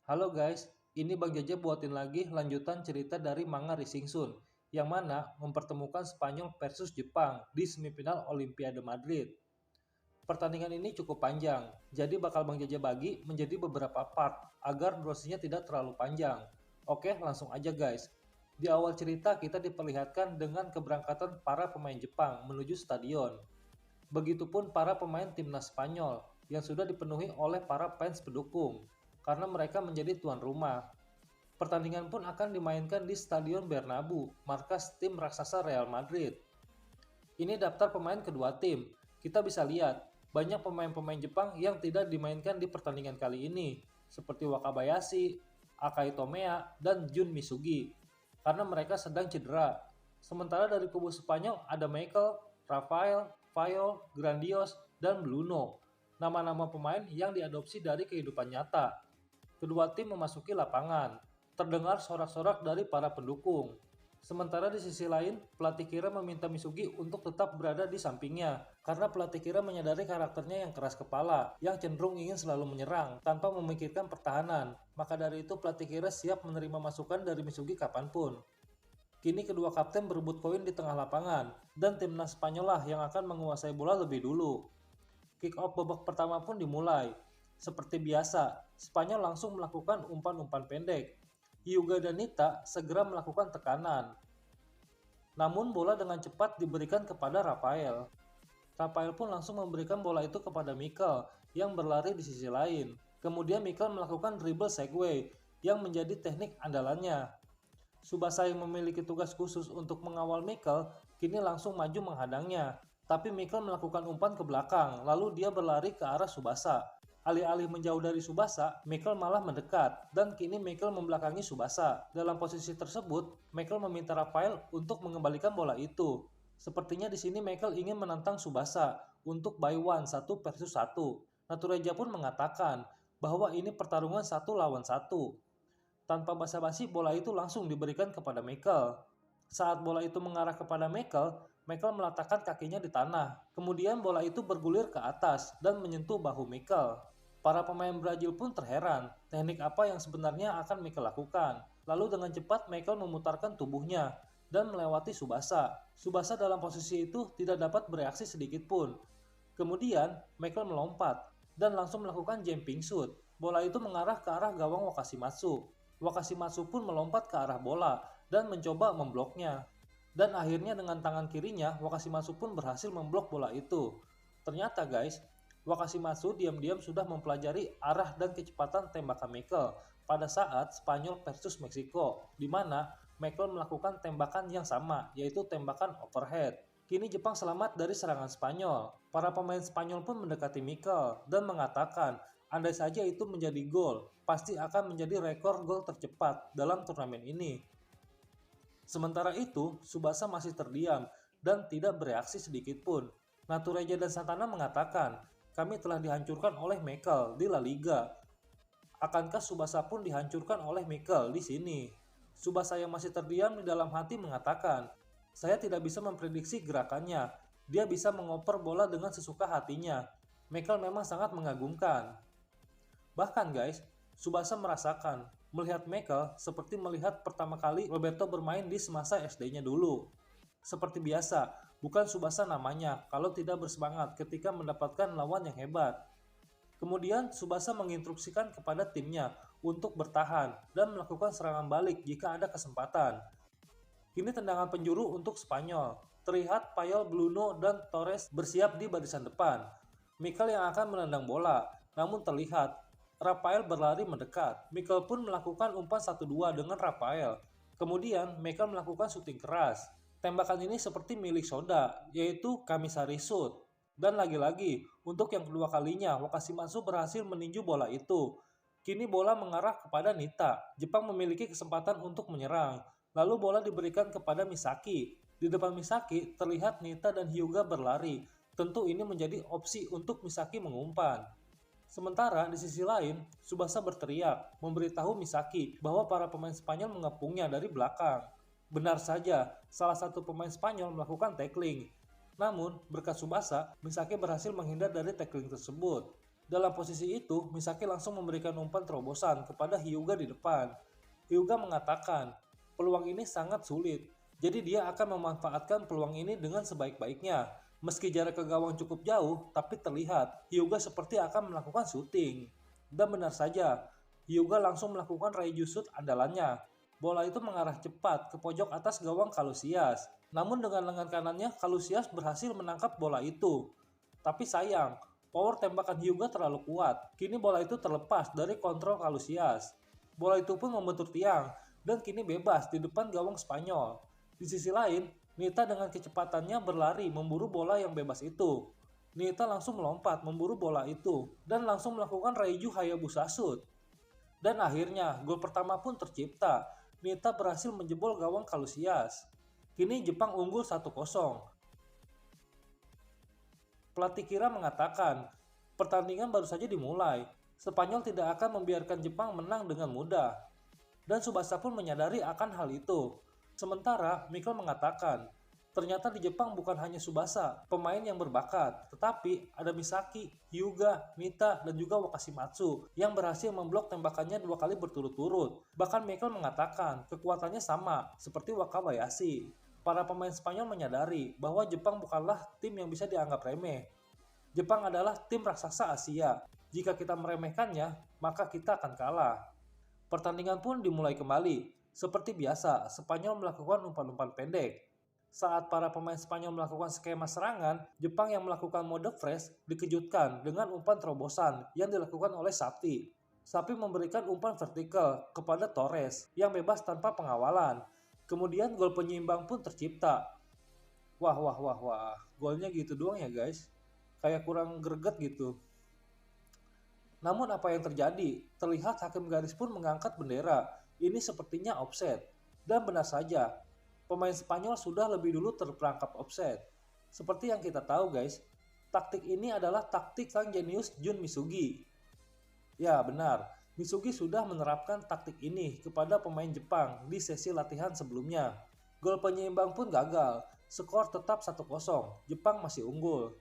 Halo guys, ini Bang Jaja buatin lagi lanjutan cerita dari manga Rising Sun, yang mana mempertemukan Spanyol versus Jepang di semifinal Olimpiade Madrid. Pertandingan ini cukup panjang, jadi bakal Bang Jaja bagi menjadi beberapa part agar durasinya tidak terlalu panjang. Oke, langsung aja guys. Di awal cerita kita diperlihatkan dengan keberangkatan para pemain Jepang menuju stadion. Begitupun para pemain timnas Spanyol yang sudah dipenuhi oleh para fans pendukung karena mereka menjadi tuan rumah. Pertandingan pun akan dimainkan di Stadion Bernabeu, markas tim raksasa Real Madrid. Ini daftar pemain kedua tim. Kita bisa lihat, banyak pemain-pemain Jepang yang tidak dimainkan di pertandingan kali ini, seperti Wakabayashi, Akai Tomea, dan Jun Misugi, karena mereka sedang cedera. Sementara dari kubu Spanyol ada Michael, Rafael, Fayol, Grandios, dan Bruno, nama-nama pemain yang diadopsi dari kehidupan nyata. Kedua tim memasuki lapangan. Terdengar sorak-sorak dari para pendukung. Sementara di sisi lain, pelatih Kira meminta Misugi untuk tetap berada di sampingnya, karena pelatih Kira menyadari karakternya yang keras kepala, yang cenderung ingin selalu menyerang, tanpa memikirkan pertahanan. Maka dari itu pelatih Kira siap menerima masukan dari Misugi kapanpun. Kini kedua kapten berebut koin di tengah lapangan, dan timnas Spanyol lah yang akan menguasai bola lebih dulu. Kick off babak pertama pun dimulai. Seperti biasa, Spanyol langsung melakukan umpan-umpan pendek. Hyuga dan Nita segera melakukan tekanan. Namun bola dengan cepat diberikan kepada Rafael. Rafael pun langsung memberikan bola itu kepada Mikel yang berlari di sisi lain. Kemudian Mikel melakukan dribble segway yang menjadi teknik andalannya. Subasa yang memiliki tugas khusus untuk mengawal Mikel kini langsung maju menghadangnya. Tapi Mikel melakukan umpan ke belakang, lalu dia berlari ke arah Subasa. Alih-alih menjauh dari Subasa, Mikel malah mendekat, dan kini Mikel membelakangi Subasa. Dalam posisi tersebut, Mikel meminta Rafael untuk mengembalikan bola itu. Sepertinya di sini Mikel ingin menantang Subasa untuk by one 1 versus 1. Natureja pun mengatakan bahwa ini pertarungan 1 lawan 1. Tanpa basa-basi bola itu langsung diberikan kepada Michael. Saat bola itu mengarah kepada Michael, Michael meletakkan kakinya di tanah. Kemudian bola itu bergulir ke atas dan menyentuh bahu Michael. Para pemain Brazil pun terheran, teknik apa yang sebenarnya akan Michael lakukan. Lalu dengan cepat Michael memutarkan tubuhnya dan melewati Subasa. Subasa dalam posisi itu tidak dapat bereaksi sedikit pun. Kemudian Michael melompat dan langsung melakukan jumping shoot. Bola itu mengarah ke arah gawang Wakashimatsu. Wakashimatsu pun melompat ke arah bola dan mencoba membloknya. Dan akhirnya dengan tangan kirinya, Wakashimatsu pun berhasil memblok bola itu. Ternyata guys, Wakashimatsu diam-diam sudah mempelajari arah dan kecepatan tembakan Michael pada saat Spanyol versus Meksiko, di mana Michael melakukan tembakan yang sama, yaitu tembakan overhead. Kini Jepang selamat dari serangan Spanyol. Para pemain Spanyol pun mendekati Mikel dan mengatakan, andai saja itu menjadi gol, pasti akan menjadi rekor gol tercepat dalam turnamen ini. Sementara itu, Subasa masih terdiam dan tidak bereaksi sedikit pun. Natureja dan Santana mengatakan, kami telah dihancurkan oleh Mikel di La Liga. Akankah Subasa pun dihancurkan oleh Mikel di sini? Subasa yang masih terdiam di dalam hati mengatakan, saya tidak bisa memprediksi gerakannya. Dia bisa mengoper bola dengan sesuka hatinya. Mikel memang sangat mengagumkan. Bahkan guys, Subasa merasakan melihat Mikel seperti melihat pertama kali Roberto bermain di semasa SD-nya dulu. Seperti biasa, bukan Subasa namanya kalau tidak bersemangat ketika mendapatkan lawan yang hebat. Kemudian Subasa menginstruksikan kepada timnya untuk bertahan dan melakukan serangan balik jika ada kesempatan. Kini tendangan penjuru untuk Spanyol. Terlihat Payol, Bruno, dan Torres bersiap di barisan depan. Mikel yang akan menendang bola, namun terlihat Rafael berlari mendekat. Mikel pun melakukan umpan 1-2 dengan Rafael. Kemudian Mikel melakukan syuting keras. Tembakan ini seperti milik Soda, yaitu Kamisari Shoot. Dan lagi-lagi, untuk yang kedua kalinya, Wakashimatsu berhasil meninju bola itu. Kini bola mengarah kepada Nita. Jepang memiliki kesempatan untuk menyerang. Lalu bola diberikan kepada Misaki. Di depan Misaki, terlihat Nita dan Hyuga berlari. Tentu ini menjadi opsi untuk Misaki mengumpan. Sementara di sisi lain, Subasa berteriak, memberitahu Misaki bahwa para pemain Spanyol mengepungnya dari belakang. Benar saja, salah satu pemain Spanyol melakukan tackling. Namun, berkat Subasa, Misaki berhasil menghindar dari tackling tersebut. Dalam posisi itu, Misaki langsung memberikan umpan terobosan kepada Hyuga di depan. Hyuga mengatakan, peluang ini sangat sulit, jadi dia akan memanfaatkan peluang ini dengan sebaik-baiknya. Meski jarak ke gawang cukup jauh, tapi terlihat Hyuga seperti akan melakukan syuting. Dan benar saja, Hyuga langsung melakukan Raiju Shoot andalannya. Bola itu mengarah cepat ke pojok atas gawang Kalusias. Namun dengan lengan kanannya, Kalusias berhasil menangkap bola itu. Tapi sayang, power tembakan Hyuga terlalu kuat. Kini bola itu terlepas dari kontrol Kalusias. Bola itu pun membentur tiang dan kini bebas di depan gawang Spanyol. Di sisi lain, Nita dengan kecepatannya berlari memburu bola yang bebas itu. Nita langsung melompat memburu bola itu dan langsung melakukan Raiju Hayabusa Shoot. Dan akhirnya gol pertama pun tercipta. Nita berhasil menjebol gawang Kalusias. Kini Jepang unggul 1-0. Pelatih Kira mengatakan, pertandingan baru saja dimulai. Spanyol tidak akan membiarkan Jepang menang dengan mudah. Dan Tsubasa pun menyadari akan hal itu. Sementara Mikel mengatakan, ternyata di Jepang bukan hanya Tsubasa, pemain yang berbakat, tetapi ada Misaki, Hyuga, Nita, dan juga Wakashimatsu yang berhasil memblok tembakannya 2 kali berturut-turut. Bahkan Mikel mengatakan kekuatannya sama seperti Wakabayashi. Para pemain Spanyol menyadari bahwa Jepang bukanlah tim yang bisa dianggap remeh. Jepang adalah tim raksasa Asia. Jika kita meremehkannya, maka kita akan kalah. Pertandingan pun dimulai kembali. Seperti biasa, Spanyol melakukan umpan-umpan pendek. Saat para pemain Spanyol melakukan skema serangan, Jepang yang melakukan mode fresh dikejutkan dengan umpan terobosan yang dilakukan oleh Sapi. Sapi memberikan umpan vertikal kepada Torres yang bebas tanpa pengawalan. Kemudian gol penyeimbang pun tercipta. Wah, golnya gitu doang ya guys. Kayak kurang greget gitu. Namun apa yang terjadi? Terlihat hakim garis pun mengangkat bendera. Ini sepertinya offset. Dan benar saja, pemain Spanyol sudah lebih dulu terperangkap offset. Seperti yang kita tahu guys, taktik ini adalah taktik sang jenius Jun Misugi. Ya benar, Misugi sudah menerapkan taktik ini kepada pemain Jepang di sesi latihan sebelumnya. Gol penyeimbang pun gagal, skor tetap 1-0, Jepang masih unggul.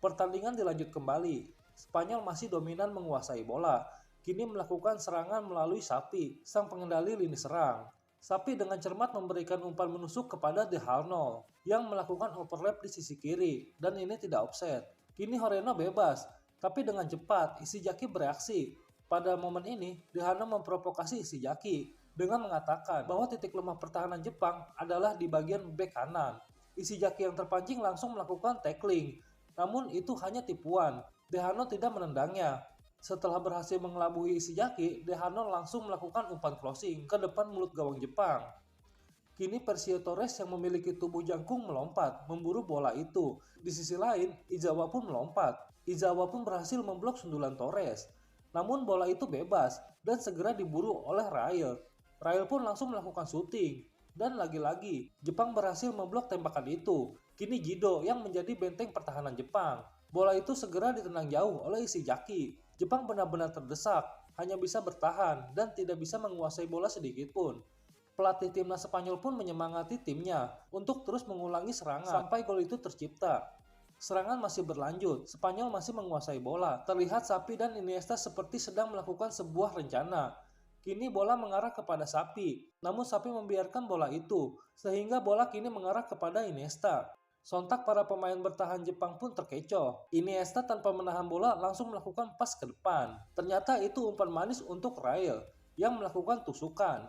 Pertandingan dilanjut kembali, Spanyol masih dominan menguasai bola, kini melakukan serangan melalui Sapi, sang pengendali lini serang. Sapi dengan cermat memberikan umpan menusuk kepada De Harno yang melakukan overlap di sisi kiri dan ini tidak offset. Kini Horeno bebas, tapi dengan cepat Ishizaki bereaksi. Pada momen ini, De Harno memprovokasi Ishizaki dengan mengatakan bahwa titik lemah pertahanan Jepang adalah di bagian bek kanan. Ishizaki yang terpancing langsung melakukan tackling, namun itu hanya tipuan. De Harno tidak menendangnya. Setelah berhasil mengelabui Ishizaki, De Harno langsung melakukan umpan crossing ke depan mulut gawang Jepang. Kini Persio Torres yang memiliki tubuh jangkung melompat, memburu bola itu. Di sisi lain, Izawa pun melompat. Izawa pun berhasil memblok sundulan Torres. Namun bola itu bebas dan segera diburu oleh Rail. Rail pun langsung melakukan syuting. Dan lagi-lagi, Jepang berhasil memblok tembakan itu. Kini Jido yang menjadi benteng pertahanan Jepang. Bola itu segera ditendang jauh oleh Ishizaki. Jepang benar-benar terdesak, hanya bisa bertahan dan tidak bisa menguasai bola sedikit pun. Pelatih timnas Spanyol pun menyemangati timnya untuk terus mengulangi serangan sampai gol itu tercipta. Serangan masih berlanjut, Spanyol masih menguasai bola. Terlihat Sapi dan Iniesta seperti sedang melakukan sebuah rencana. Kini bola mengarah kepada Sapi, namun Sapi membiarkan bola itu, sehingga bola kini mengarah kepada Iniesta. Sontak para pemain bertahan Jepang pun terkecoh. Iniesta tanpa menahan bola langsung melakukan pas ke depan. Ternyata itu umpan manis untuk Rail yang melakukan tusukan.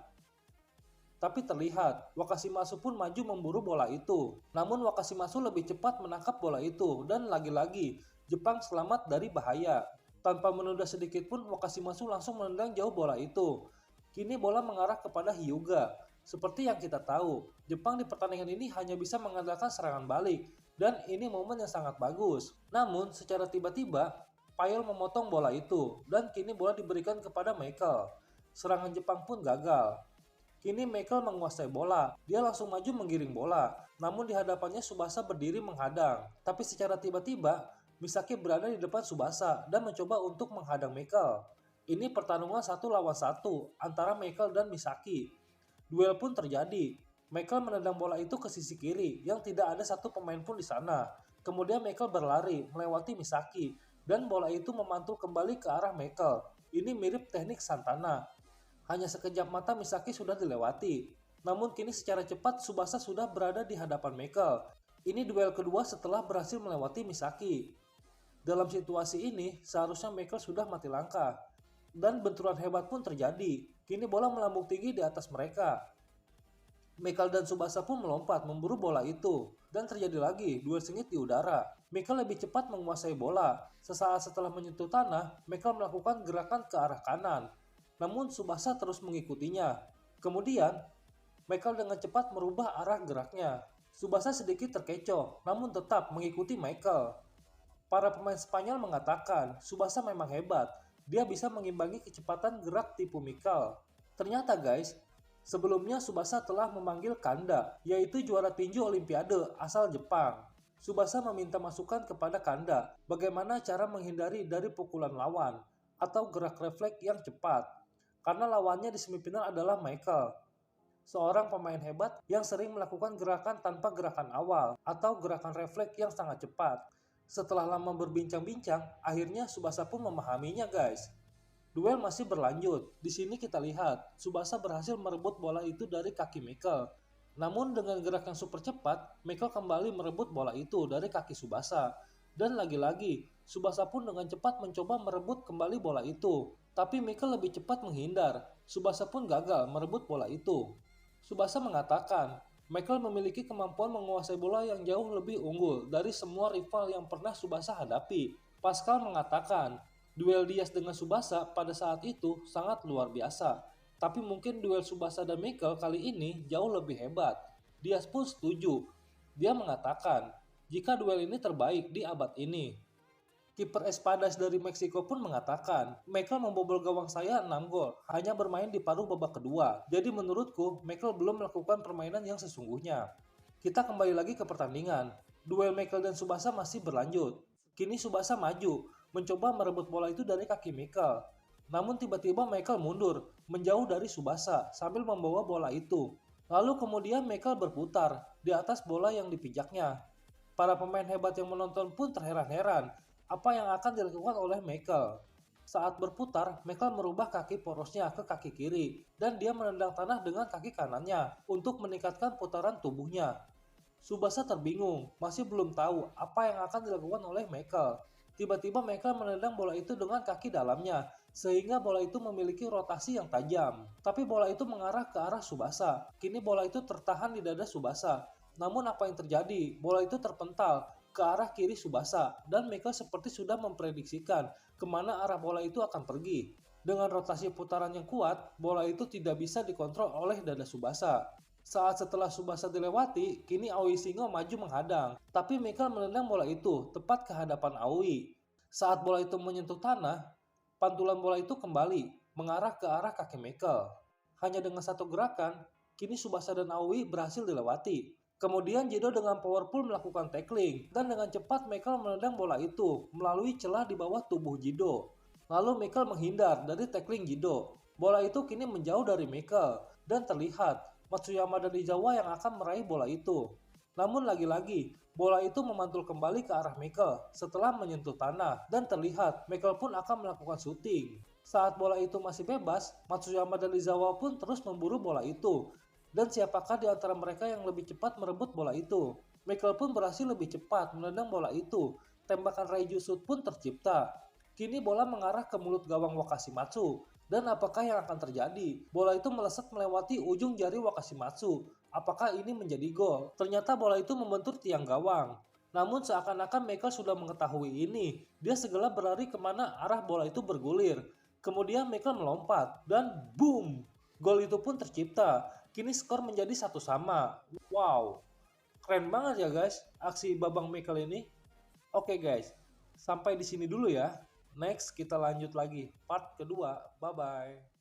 Tapi terlihat, Wakashimatsu pun maju memburu bola itu. Namun Wakashimatsu lebih cepat menangkap bola itu dan lagi-lagi Jepang selamat dari bahaya. Tanpa menunda sedikit pun Wakashimatsu langsung menendang jauh bola itu. Kini bola mengarah kepada Hyuga. Seperti yang kita tahu, Jepang di pertandingan ini hanya bisa mengandalkan serangan balik dan ini momen yang sangat bagus. Namun secara tiba-tiba, Payol memotong bola itu dan kini bola diberikan kepada Michael. Serangan Jepang pun gagal. Kini Michael menguasai bola, dia langsung maju menggiring bola, namun di hadapannya Tsubasa berdiri menghadang. Tapi secara tiba-tiba, Misaki berada di depan Tsubasa dan mencoba untuk menghadang Michael. Ini pertarungan 1 lawan 1 antara Michael dan Misaki. Duel pun terjadi. Michael menendang bola itu ke sisi kiri yang tidak ada satu pemain pun di sana. Kemudian Michael berlari melewati Misaki dan bola itu memantul kembali ke arah Michael. Ini mirip teknik Santana. Hanya sekejap mata Misaki sudah dilewati. Namun kini secara cepat Tsubasa sudah berada di hadapan Michael. Ini duel kedua setelah berhasil melewati Misaki. Dalam situasi ini, seharusnya Michael sudah mati langkah. Dan benturan hebat pun terjadi. Kini bola melambung tinggi di atas mereka. Michael dan Tsubasa pun melompat memburu bola itu. Dan terjadi lagi duel sengit di udara. Michael lebih cepat menguasai bola. Sesaat setelah menyentuh tanah, Michael melakukan gerakan ke arah kanan. Namun Tsubasa terus mengikutinya. Kemudian, Michael dengan cepat merubah arah geraknya. Tsubasa sedikit terkecoh, namun tetap mengikuti Michael. Para pemain Spanyol mengatakan, Tsubasa memang hebat. Dia bisa mengimbangi kecepatan gerak tipu Michael. Ternyata guys, sebelumnya Tsubasa telah memanggil Kanda, yaitu juara tinju Olimpiade asal Jepang. Tsubasa meminta masukan kepada Kanda, bagaimana cara menghindari dari pukulan lawan, atau gerak refleks yang cepat. Karena lawannya di semifinal adalah Michael, seorang pemain hebat yang sering melakukan gerakan tanpa gerakan awal atau gerakan refleks yang sangat cepat. Setelah lama berbincang-bincang, akhirnya Tsubasa pun memahaminya guys. Duel masih berlanjut. Di sini kita lihat, Tsubasa berhasil merebut bola itu dari kaki Michael. Namun dengan gerak yang super cepat, Michael kembali merebut bola itu dari kaki Tsubasa. Dan lagi-lagi, Tsubasa pun dengan cepat mencoba merebut kembali bola itu. Tapi Michael lebih cepat menghindar. Tsubasa pun gagal merebut bola itu. Tsubasa mengatakan, Michael memiliki kemampuan menguasai bola yang jauh lebih unggul dari semua rival yang pernah Tsubasa hadapi. Pascal mengatakan, duel Diaz dengan Tsubasa pada saat itu sangat luar biasa. Tapi mungkin duel Tsubasa dan Michael kali ini jauh lebih hebat. Diaz pun setuju. Dia mengatakan, jika duel ini terbaik di abad ini. Kiper Espadas dari Meksiko pun mengatakan, Michael membobol gawang saya 6 gol, hanya bermain di paruh babak kedua. Jadi menurutku, Michael belum melakukan permainan yang sesungguhnya. Kita kembali lagi ke pertandingan. Duel Michael dan Tsubasa masih berlanjut. Kini Tsubasa maju, mencoba merebut bola itu dari kaki Michael. Namun tiba-tiba Michael mundur, menjauh dari Tsubasa, sambil membawa bola itu. Lalu kemudian Michael berputar, di atas bola yang dipijaknya. Para pemain hebat yang menonton pun terheran-heran, apa yang akan dilakukan oleh Michael. Saat berputar, Michael merubah kaki porosnya ke kaki kiri dan dia menendang tanah dengan kaki kanannya untuk meningkatkan putaran tubuhnya. Tsubasa terbingung, masih belum tahu apa yang akan dilakukan oleh Michael. Tiba-tiba Michael menendang bola itu dengan kaki dalamnya, sehingga bola itu memiliki rotasi yang tajam. Tapi bola itu mengarah ke arah Tsubasa. Kini bola itu tertahan di dada Tsubasa. Namun apa yang terjadi? Bola itu terpental ke arah kiri Tsubasa, dan Michael seperti sudah memprediksikan kemana arah bola itu akan pergi. Dengan rotasi putaran yang kuat, bola itu tidak bisa dikontrol oleh dada Tsubasa. Saat setelah Tsubasa dilewati, kini Aoi Shingo maju menghadang, tapi Michael menendang bola itu tepat ke hadapan Aoi. Saat bola itu menyentuh tanah, pantulan bola itu kembali mengarah ke arah kaki Michael. Hanya dengan satu gerakan, kini Tsubasa dan Aoi berhasil dilewati. Kemudian Jido dengan powerful melakukan tackling, dan dengan cepat Michael menendang bola itu melalui celah di bawah tubuh Jido. Lalu Michael menghindar dari tackling Jido. Bola itu kini menjauh dari Michael, dan terlihat Matsuyama dan Izawa yang akan meraih bola itu. Namun lagi-lagi, bola itu memantul kembali ke arah Michael setelah menyentuh tanah, dan terlihat Michael pun akan melakukan shooting. Saat bola itu masih bebas, Matsuyama dan Izawa pun terus memburu bola itu. Dan siapakah di antara mereka yang lebih cepat merebut bola itu? Michael pun berhasil lebih cepat menendang bola itu. Tembakan Raiju Shoot pun tercipta. Kini bola mengarah ke mulut gawang Wakashimatsu. Dan apakah yang akan terjadi? Bola itu melesat melewati ujung jari Wakashimatsu. Apakah ini menjadi gol? Ternyata bola itu membentur tiang gawang. Namun seakan-akan Michael sudah mengetahui ini. Dia segera berlari kemana arah bola itu bergulir. Kemudian Michael melompat. Dan boom! Gol itu pun tercipta. Kini skor menjadi 1-1. Wow, keren banget ya guys aksi Babang Michael ini. Oke guys, sampai di sini dulu ya. Next kita lanjut lagi part kedua. Bye bye.